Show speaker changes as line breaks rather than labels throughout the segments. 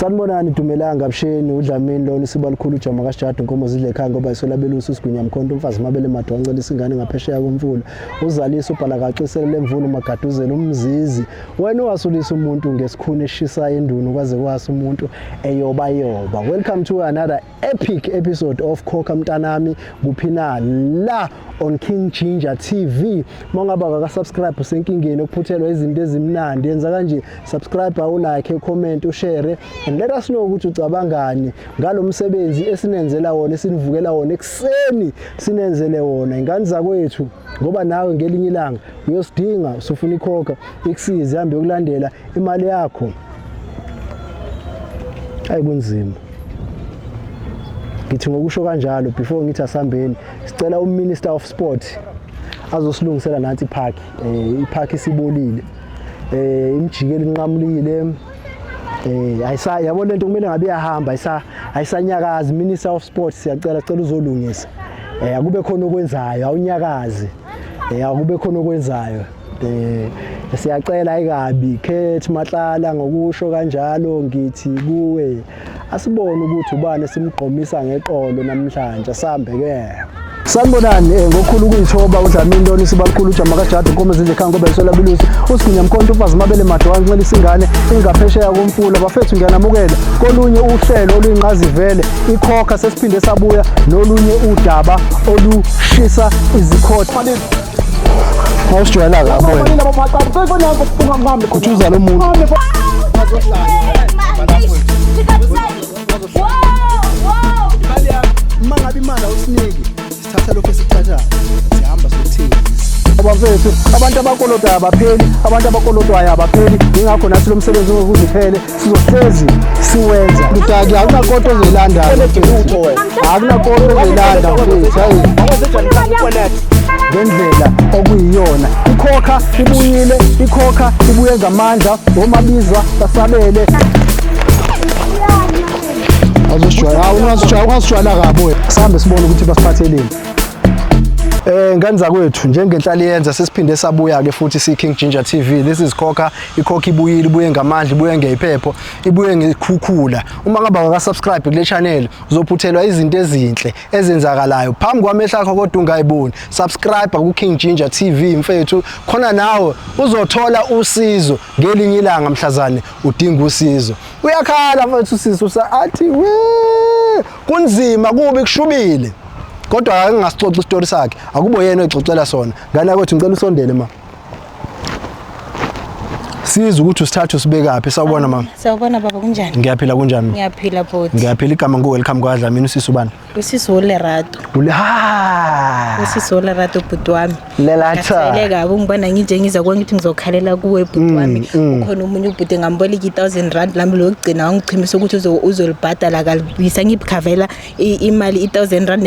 Sanibonani Dumelanga Msheni uDlamini lona isibalikhulu uJama kaSjadu Nkomo zidle ekhaya ngoba isolabelusi uSigunya Mkhonto umfazi mabele madwa ngicela isingane ngaphesheya komfula uzalisa ubhala kacisele lemvulo magaduzela umzizi wena wasulisa umuntu ngesikhuni eshisa endunu kwaze kwasa umuntu eyoba yoba. Welcome to another epic episode of Khokha Mntanami kuphina la on King Ginger TV. Mongaba ka subscribe usenkingeni okuphuthelwa izinto ezimnandi yenza kanje subscribe like comment ushare and let us know ukuthi ucabangani ngalomsebenzi esinenzela wona esinivukela wona ekseni sinenzele wona ingane zakwethu ngoba nawe ngelinye ilanga uyosidinga usufuna ikhokha ikusize hambe yokulandela imali yakho. Hayi kunzima ngithi ngokusho kanjalo before ngithi asambeni sicela uMinister of Sport azosilungisela nansi ipark isibolile imjikeli inqamulile yabo lento kumele ngabe iyahamba ayisanyakazi. Minister of Sports siyacela uzolungisa akube khona okwenzayo awunyakazi akube khona okwenzayo siyacela ayikabi Khethi Matlala ngokusho kanjalo ngithi kuwe asibone ukuthi ubani simgqomisa ngeqolo namhlanje asambe ke. Sanibonani ngokukhulu ukuyithoba uDlamini lona isibalikhulu uJama kaSjadu Nkomo zidle ekhaya ngoba isolabelusi uSigunya Mkhonto umfazi mabele madwa ngicela isingane ingaphesheya komfula bafethu ngiyanamukela kolunye uhlelo oluyinqazivele ikhokha sesiphinde sabuya nolunye udaba olushisa izikhotha. Awusijwayela lapho kujuza lo muntu mangabe imali awusiniki sithatha lokho esithathayo sihamba sokuthengisa. Abafethu abantu abakolodayo abapheli abantu abakolodwayo abapheli ingakho nathi lo msebenzi ngokuziphele sizohlezi siwenza. Utaki akunakonto ozoyilanda akunakonto ozoyilanda ngendlela okuyiyona. Ikhokha ibuyile ikhokha ibuye ngamandla omabizwa basabele awungasijwayela kabo sihambe sibone ukuthi basiphatheleni. Ngane zakwethu njengenhlali yenza sesiphinde sabuya ke futhi siKing Ginger TV. This is Khokha. Ikhokha ibuyile ibuye ngamandla ibuye ngeyiphepho ibuye ngekhukhula. Uma ngaba ka subscribe kule channel uzophuthelwa izinto ezinhle ezenzakalayo phambi kwamehla akho kodwa ungayiboni. Subscribe ku King Ginger TV mfethu khona nawe uzothola usizo ngelinye ilanga mhlazane udinga usizo. Uyakhala mfethu usizo athi we kunzima kubi kushubile kodwa akangasixoxa istory sakhe akubo yena exoxela sona. Ngana kwethu ngicela usondele ma siza ukuthi usithathe usibekaphi. Sawubona mama.
Sawubona baba kunjani?
Ngiyaphila kunjani?
Ngiyaphila bhuti.
Ngiyaphila igama welcome kwaDlamini usisi ubani?
Usisi uLerato. Usisi uLerato bhuti wami.
Lelatha.
Ngiyeleka ungibona ngiza kwangithi ngizokhalela kuwe bhuti wami. Ukhona umunye ubhuti ngamboleka i1000 lami lokugcina wangichimisa ukuthi uzolibhadala kalibisa ngibikhavela imali i1000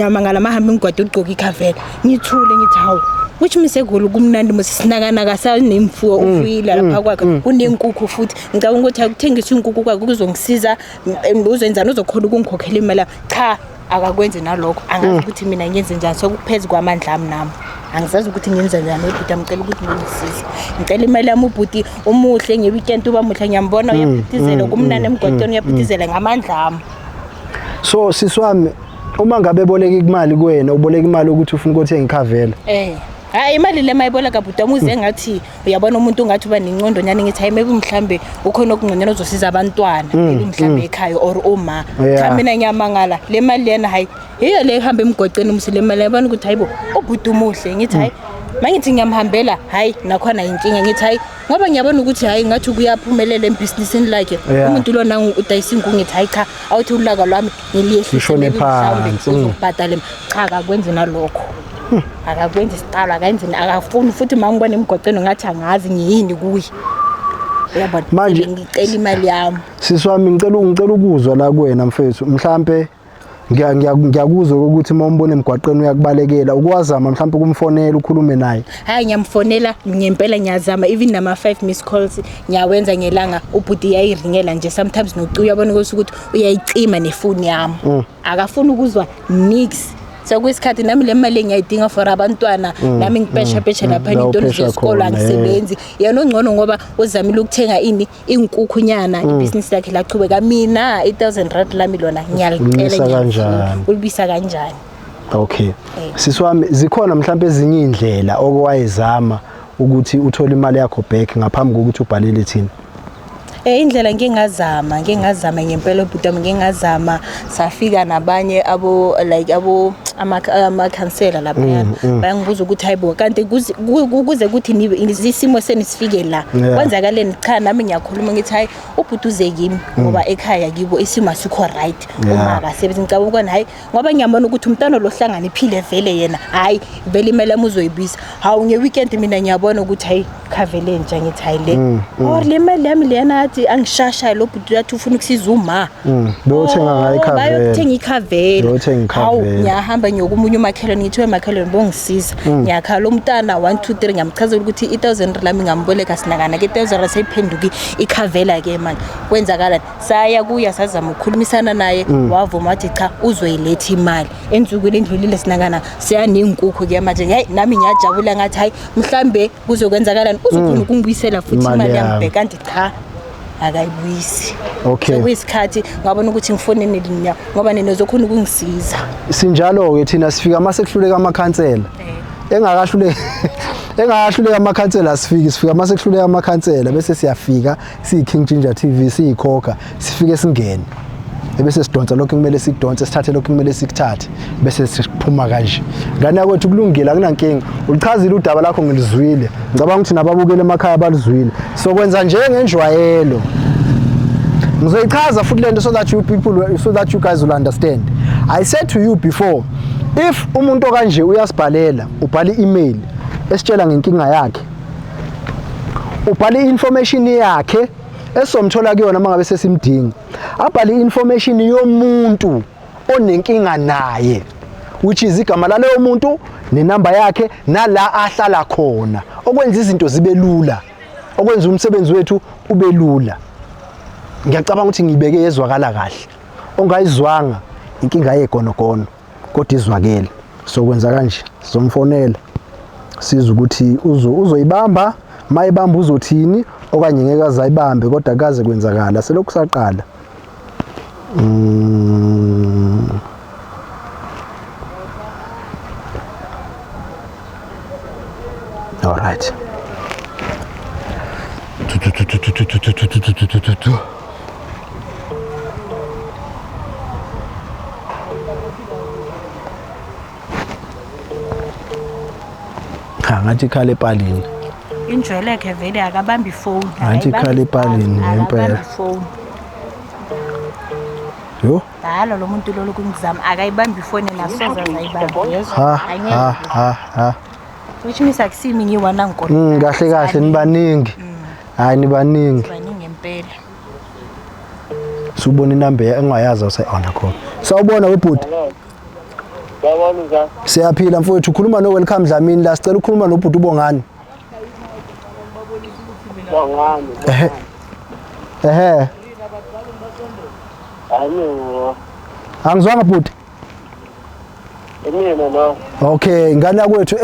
yamanga ngalahambe ngigwada ugqoka ikhavela ngithule ngithi hawu which misegulu kumnandi mosisinakana kasanemfuyo ufuyila lapha kwakhe kunenkukhu futhi ngicabanga ukuthi akuthengisa inkukhu kwakhe kuzongisiza uzenzana uzokhona ukungikhokhela imali cha akakwenze nalokho angazi ukuthi mina ngenze njani sokuphezulu kwamandla ami nami angizazi ukuthi ngenza njani ubhuti amcela ukuthi ngisize ngicela imali yami ubhuti umuhle ngeweekend uba muhle ngiyambona uyaphithizela kumnandi emgwaqweni uyaphithizela ngamandla ami.
So siswami uma ngabe boleka imali kuwena uboleka imali ukuthi ufuna ukuthenga ikhavela
hayi imali le mayiboleka bhuti amuze ngathi uyabona umuntu ungathi uba nencondo nyane ngithi hayi maybe mhlambe ukhona okungconyana uzosiza abantwana mhlambe ekhaya or uma cha mina ngiyamangala le mali lena hayi yiyo le ihamba emgwaqeni umsile imali yabona ukuthi hayibo ubhuti umuhle ngithi hayi mangithi ngiyamhambela hayi nakhona inkinga ngithi hayi ngoba ngiyabona ukuthi hayi ngathi kuyaphumelela ebusinessini lakhe umuntu lo nanga udayisa inkungu ngithi hayi cha awuthi ulaka lwami ngiliyehlise phansi uzobhadala cha akakwenzi nalokho akakwenzi isicala akayenzini akafuni futhi mangibona emgwaqeni ngathi angazi ngiyini kuye uyabona manje ngicela imali yami.
Siswami ngicela ukuzwa la kuwena mfethu mhlambe ngiyakuzwa ukuthi mawumbone emgwaqeni uyakubalekela ukwazama mhlambe kumfonela ukhulume naye.
Hayi ngiyamfonela ngempela ngiyazama even nama 5 miss calls ngiyawenza ngelanga ubhuti yayiringela nje sometimes nocu uyabona ukuthi uyayicima nefoni yami akafuni ukuzwa nix so kuyisikhathi nami le mali ngiyayidinga for abantwana nami ngipesha lapha intoni zesikole angisebenzi yena ongcono ngoba uzamile ukuthenga inkukhunyana ibusiness yakhe laqhubeka mina 1000 rand lami lona ngiyalicela
kanjani
ulibisa kanjani.
Okay siswami zikhona mhlawumbe ezinye indlela okwayezama ukuthi uthole imali yakho back ngaphambi kokuthi ubhalele thina?
Indlela ngingazama ngempela ubutami ngingazama safika nabanye amakhansela lapha bayangibuza ukuthi hayibo kanti kuze ukuthi nibe isimo senisifike la kwenzakaleni cha nami ngiyakhuluma ngithi hayi ubhutuze kimi ngoba ekhaya kibo isimo asikho right uma akasebenzi ngicabanga ukona hayi ngoba ngiyabona ukuthi umntana lo hlangana iphile vele yena hayi vele imali yami uzoyibisa hawu ngeweekend mina ngiyabona ukuthi hayi khavele nje ngithi hayi le or le mali yami lena athi angishasha lo bhutu yathi ufuna ukusiza uma
bayothenga ngayo ikhavele
bayothenga ikhavele hawu ngiyahamba ngiyokumunye umakhelwane ngithi wemakhelwane bongisiza ngiyakhala lo mntana 1 2 3 ngiyamchazela ukuthi 1000 lami ngamboleka sinakana ke 1000 seyiphenduka ikhavela ke manje kwenzakala saya kuya sazama ukukhulumisana naye wavuma wathi cha uzoyiletha imali ensukwini endlulile sinakana siyanenkukhu ke manje hayi nami ngiyajabula ngathi hayi mhlambe kuzokwenzakala uzokhona ukungibuyisela futhi imali yami bheka kanti cha akayibuyisi.
Okay
kuyisikhathi ngabona ukuthi ngifonene linya ngoba nina zokhona ukungisiza
sinjalo ke thina sifika mase kuhluleka amakhansela engakahluleka amakhansela sifika mase kuhluleka amakhansela bese siyafika siyiKing Ginger TV siyikhokha sifike singene bese sidonsa lokho kumele sikudonse sithathe lokho kumele sikuthathe bese siphuma kanje ngani yakwethu kulungile akunankinga ulichazile udaba lakho ngilizwile ngicabanga ukuthi nababukele emakhaya balizwile so kwenza njengenjwayelo ngizoyichaza futhi lento so that you guys will understand. I said to you before, if umuntu okanje uyasibhalela ubhala i-email esitshela ngenkinga yakhe ubhala i-information yakhe esomthola kuyona mangabe sesimdinga abhale i-information yomuntu onenkinga naye which is igama laleyo muntu nenamba yakhe nala ahlala khona okwenza izinto zibe lula okwenza umsebenzi wethu ube lula. Ngiyacabanga ukuthi ngibeke yezwakala kahle ongayizwanga inkinga yegonogono kodwa izwakele so kwenza kanje sizomfonela siza ukuthi uzoyibamba mayibamba uzothini okanye ngeke azayibambe kodwa kaze kwenzakala selokhu saqala. All right. Ngathi khale epalini
injweleke vele akabambi phone
ngathi khale epalini ngempela yo
dala lo muntu lo lokungizama akayibambi phone nasoza azayibamba
ha
which means akusimi ngiwana ngikona
kahle nibaningi hayi nibaningi
ngempela
subona inamba engayazi awusayona khona sawubona webhuti
yabona njani
siyaphila mfowethu ukhuluma no Welcome Dlamini la sicela ukukhuluma nobhuti ubongani
bongani ayo
angizwanga bhuti
mina lo
okay ngani yakwethu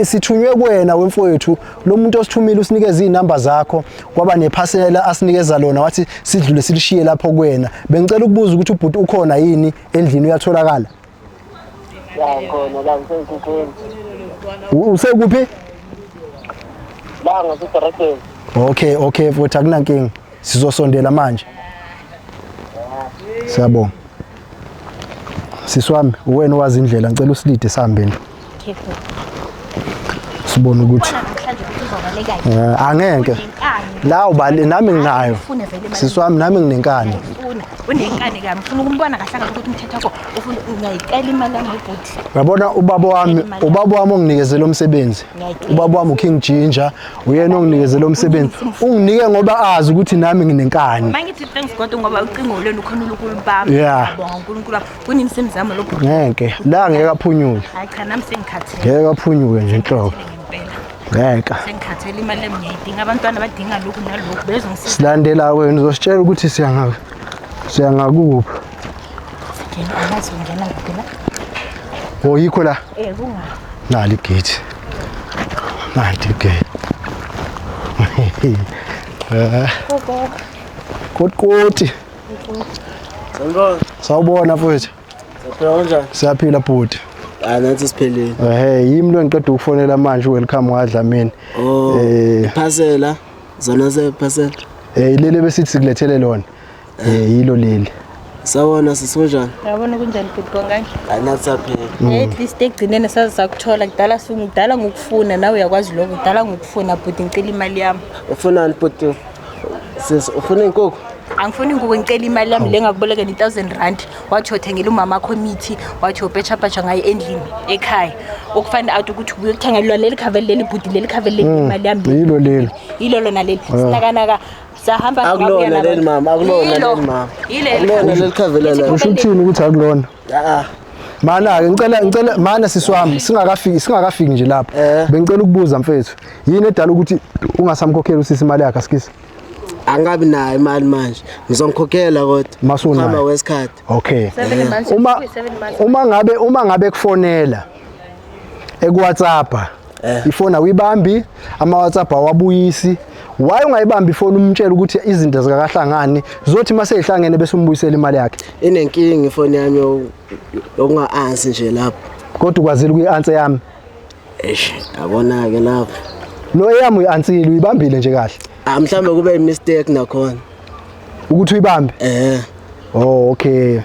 sithunywe kuwena wemfowethu lo muntu osithumile usinikeza izinamba zakho kwaba neparcel asinikeza lona wathi sidlule silishiye lapho kuwena bengicela ukubuza ukuthi ubhuti ukhona yini endlini uyatholakala
ya khona la ngisekukhona
usekuphi
la ngaseDorobheni
okay mfowethu akunankinga sizosondela manje siyabonga siswami wena wazi indlela ngicela usilide sihambeni sibone ukuthi angeke la ubali nami nginayo siswami nami nginenkani
unenkani kami ufuna ukumbona kahle ukuthi umthetho wakho ufuna ungayicela imali yami ebhuti
yabona ubaba wami onginikezela umsebenzi ubaba wami uKing Ginger uyena onginikezela umsebenzi unginike ngoba azi ukuthi nami nginenkani
mangithi thanks God ngoba ucingo lweni ukhona ukulibamba
ngibonga
uNkulunkulu kunimsebenzi wami lo bhuti
ngeke la ngeke aphunyuke
hayi cha nami sengikhathele
ngeke aphunyuke nje inhloko ngeke
sengikhathele imali yami ngiyidinga abantwana badinga lokhu nalokhu bezongisiza
silandela wena uzositshela ukuthi siyangakuphi
angazi ngena ngaphi la
Oh yikho la.
Kunga.
Nali igate. Nali igate. Kodkoti.
Sanibona.
Sawubona mfowethu.
Saphila kanjani?
Siyaphila bhuti.
Nathi siphelile.
Yimi lo ngiqeda ukufonela manje welcome waDlamini.
Phasela. Zona sephasela.
Lele besithi sikulethele lona. Yilo leli.
Sawona sisonjani?
Yabona kunjani bhuti kangani?
Nathi saphila.
At least egcinene sazakuthola kudala ngokufuna nawe uyakwazi lokho kudala ngokufuna bhuti ngicela imali yami.
Ufunani bhuti? Ufuna inkukhu?
Angifuni ngicela imali yami le ngakuboleka R1,000 wathi uthengela umama wakho imithi wathi upetsha ngayo endlini ekhaya okufanele out ukuthi ubuye ukuthengelwa leli khaveli leli bhuti leli khaveli leli imali yami yilo lona leli sinakanaka sahamba
akulona leli mama akulona leli khaveli leli
usho uthini ukuthi akulona mana ke ngicela mana siswami singakafiki nje lapha bengicela ukubuza mfethu yini edala ukuthi ungasamkhokhela usisi imali yakhe asikisi
angabi nayo imali manje ngizongikhokhela kodwa
masuna
wesikhathi
okay uma ngabe kufonela eWhatsApp ifona uyibambi ama WhatsApp awabuyisi why ungayibambi ifoni umtshela ukuthi izinto zikakahlangani zothi mase ehlangene bese umbuyisela imali yakhe
inenkingi ifoni yami yokunga-answer nje lapho
kodwa ukwazile ukuyi-answer yami
yabona ke lapho
no eyami uyi-answile uyibambile nje kahle
mhlambe kube i-mistake nakhona
ukuthi uyibambe oh okay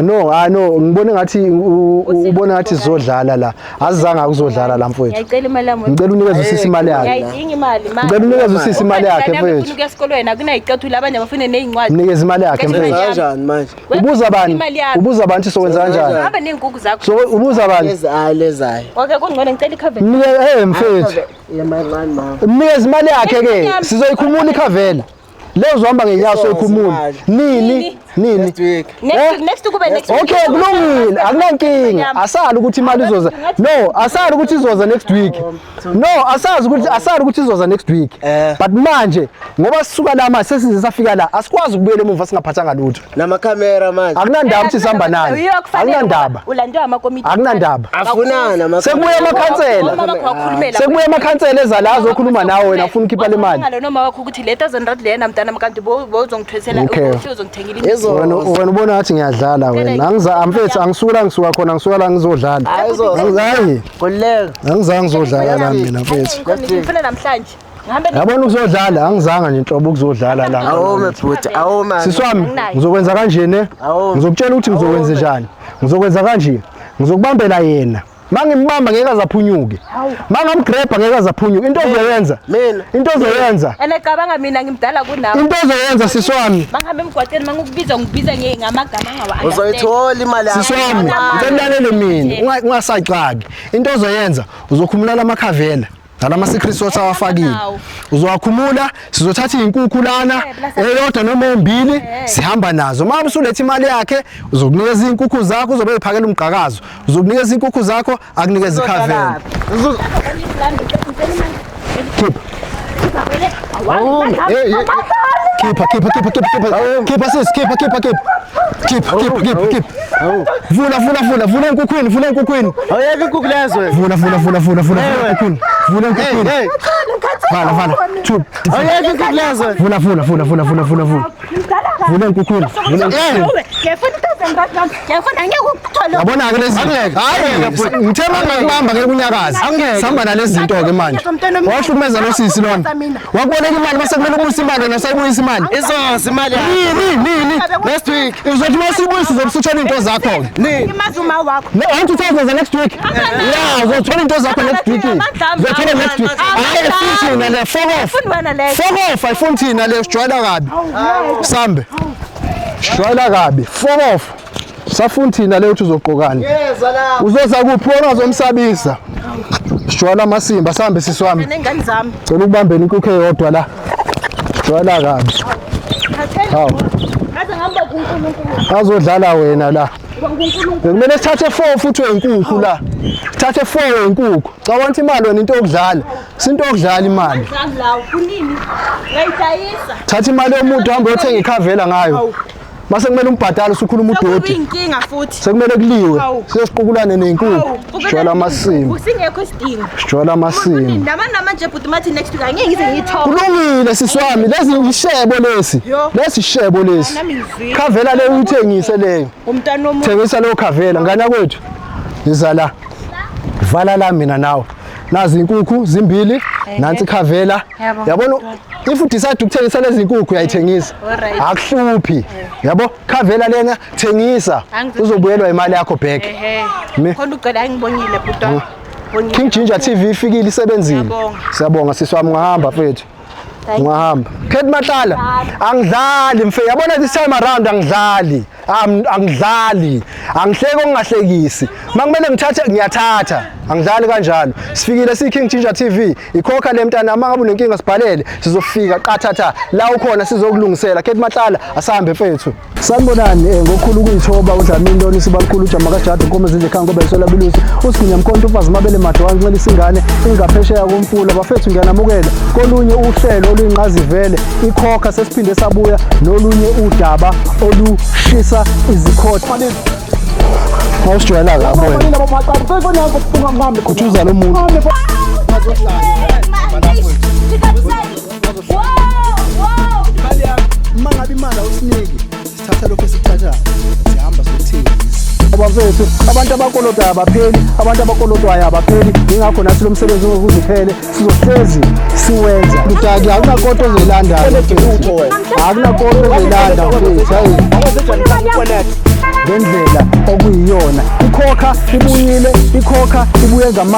no ngibone ngathi ubona ngathi sizodlala la azizanga ukuzodlala la mfowethu
ngiyacela imali yami
ngicela unikeze usisi imali yakhe
ngiyayidinga imali
ngicela unikeze usisi imali yakhe mfowethu
ufuna ukuya esikolweni akunayiqethula abanye abafune nezincwadi
unikeze imali yakhe mfowethu
kanjani manje
ubuza abantu sokwenza kanjani
hamba neenkukhu zakho
so ubuza abantu
lezayo
okay kungcono ngicela ikhaveli
mfowethu
yemancane mama
unikeze imali yakhe ke sizoyikhumula ikhavela leyo zohamba ngenyawo soyikhumula nini
next week
next kube next
okay kulungile akunankinga asali ukuthi imali izoza no asali ukuthi izoza next week no asali ukuthi izoza next week but manje ngoba sisuka la manje sesize safika la asikwazi ukubuyela emuva singaphathanga lutho
namakhamera manje
akunandaba ukuthi sihamba nani akunandaba
ulandwa amakomiti
akunandaba
afunana
sekubuya amakhansela sekubuya amakhansela ezala azokhuluma nawe wena ufuna ukhipha le mali
noma wakho ukuthi le R1,000 lena mntana mkanti bozongithwesela ukuthi uzongithengela
wena ubona ngathi ngiyadlala wena mfethu angisuka khona ngisuka la ngizodlala hayi angizange ngizodlala la mina mfethu
ngifuna namhlanje
yabona ukuzodlala angizanga nje inhlobo ukuzodlala la
awome bhuti awoma
siswami ngizokwenza kanje ne ngizokutshela ukuthi ngizokwenza njani ngizokwenza kanje ngizokubambela yena mangimbamba ngeke azaphunyuke mangamgrabha ngeke azaphunyuke into ozoyenza into ozoyenza
cabanga mina ngimdala kunawe
into ozoyenza siswami
mangihambe emgwaqeni mangukubiza ngibiza ngamagama angawa
uzoyithola imali yakho
siswami ngicela mina ungasacabi into ozoyenza uzokhumula amakhavela nalama secret sauce awafakile uzowakhumula sizothatha izinkukhu lana eyodwa noma embili sihamba nazo mama usulethe imali yakhe uzokunikeza izinkukhu zakho uzobe uphakela umgqakazo uzokunikeza izinkukhu zakho akunikeza ikhavela Vula enkukhwini.
Awuyeke inkukhu lezo.
Vula enkukhwini. Vala. Chup.
Awuyeke inkukhu lezo.
Vula. Vula enkukhwini. Yabona ke lezi. Hayi, ngithema ngakubamba ngeke unyakaza. Sihamba nalezi zinto ke manje. Wahlukumeza nosisi lona. Wakuboleka imali bese kumele ubuyise imali nasayibuyisa imali.
Izoza imali yakho.
Nini?
Next week.
Uzothi masibuyisa uzobusuthola into zakho ke.
Imazuma wakho.
Anti uthatha next week. Yeah, uzothola into zakho next week. Uzothola next week. Hayi futhi na le fuck off ayifuni thina le sijwayela kabi. Sambe. Sijwayela kabi. Fuck off. Safuni thina le uthi uzogqokani.
Yeza la.
Uzoza kuphi wona uzomsabisa. Sijwayela amasimba sambe siswami.
Nengane zami.
Cela ukubambeni inkukhu eyodwa la. Sijwayela kabi. Hawu.
Ngaze ngihamba kuNkulunkulu.
Azodlala wena la. Kumele sithathe 4 futhi wenkukhu la. Sithathe 4 wenkukhu. Cawonke imali wena into yokudlala. Sinto yokudlala imali.
Lawo kunini? Ngayidayisa.
Thatha imali yomuntu hamba uyothenga ikhavela ngayo. mase kumele umbhadale usukhuluma udodi
inkinga futhi.
sekumele kuliwe
Hawu.
sesiqukulane nenkukhu sijwala amasimo
Kusingekho isidingo.
sijwala amasimo
Namanje bhuti mathi next week angeke ngize ngithobe.
kulungile siswami lezi ishebo lesi
Yo.
lesi ishebo lesi
Nami ngizwile.
khavela leyo uyithengise leyo
Umntwana omuhle.
thengisa leyo khavela ngana kwethu iza la vala la mina nawe nazi inkukhu zimbili nansi khavela
Yabo.
yabona if udecide ukuthengisa lezi nkukhu uyayithengisa
Alright.
akuhluphi yabo khavela lena thengisa
Angizi-
uzobuyelwa imali yakho back Me?
Khona ucela ngibongile bhuti.
King Ginger TV ifikile isebenzile
Ngiyabonga.
siyabonga siswami ungahamba mfethu ungahamba Kate Matlala angidlali mfethu yabona this time around angidlali angidlali angihleki okungahlekisi makumele ngithathe ngiyathatha angidlali kanjalo sifikile si King Ginger TV ikhokha le mntana mangabe unenkinga sibhalele sizofika qathatha la ukhona sizokulungisela Kate Matlala asahambe mfethu sanibonani ngokukhulu kuyithoba uDlamini Loni sibakhulu uJama kaJadu Nkomo nje khango besola bilusi usiginya mkhonto ufazi mabele made wanxele isingane ingaphesheya komfula bafethu ngiyanamukela kolunye uhlelo oluyinqazivele ikhokha sesiphinde sabuya nolunye udaba olushisa izikhotha awusijwayela kabi kuthuza lo muntu mangabe imali awusiniki sithatha lokho esithathayo sihamba sokuthengisa abafethu abantu abakolodayo abapheli abantu abakolodwayo abapheli ingakho nathi lo msebenzi ungokuziphele sizohlezi siwenza kudaki akunakoto ozoyilanda akunakoto ozoyilanda mfethu hayi ngendlela okuyiyona ikhokha ibuyile ikhokha ibuye ngamanye